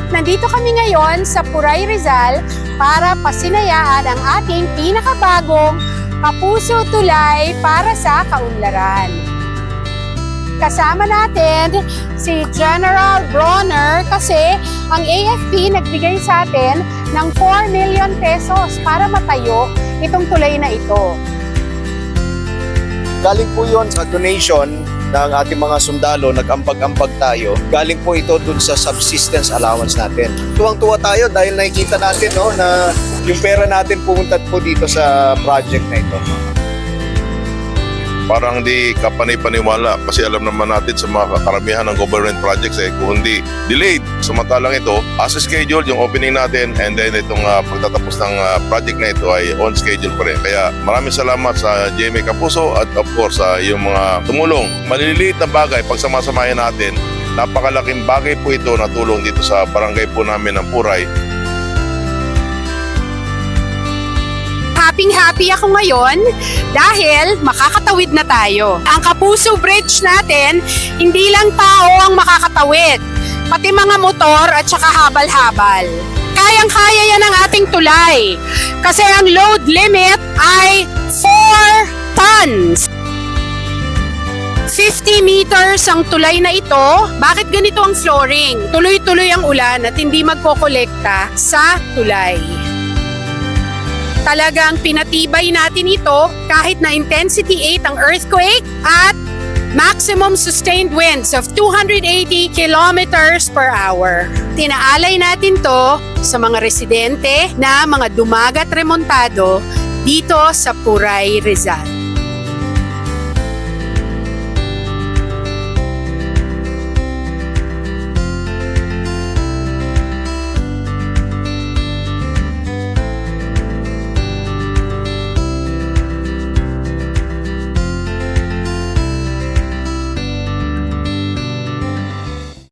Nandito kami ngayon sa Puray, Rizal para pasinayaan ang ating pinakabagong Kapuso Tulay para sa Kaunlaran. Kasama natin si General Bronner kasi ang AFP nagbigay sa atin ng 4 million pesos para matayo itong tulay na ito. Galing po yon sa donation ng ating mga sundalo, nag-ambag-ambag tayo. Galing po ito dun sa subsistence allowance natin. Tuwang-tuwa tayo dahil nakikita natin na yung pera natin pumunta po dito sa project na ito. Parang hindi kapanay-paniwala kasi alam naman natin sa mga karamihan ng government projects kung hindi delayed. Samantalang ito, as scheduled yung opening natin and then itong pagtatapos ng project na ito ay on schedule pa rin. Kaya maraming salamat sa GMA Kapuso at of course sa yung mga tumulong. Maliliit na bagay, pagsamasamahin natin, napakalaking bagay po ito na tulong dito sa barangay po namin ng Puray. Happy ako ngayon dahil makakatawid na tayo. Ang Kapuso Bridge natin, hindi lang tao ang makakatawid, pati mga motor at saka habal-habal. Kayang-kaya yan ang ating tulay kasi ang load limit ay 4 tons. 50 meters ang tulay na ito. Bakit ganito ang flooring? Tuloy-tuloy ang ulan at hindi magkokolekta sa tulay. Talagang pinatibay natin ito kahit na intensity 8 ang earthquake at maximum sustained winds of 280 kilometers per hour. Tinaalay natin to sa mga residente na mga dumagat remontado dito sa Puray, Rizal.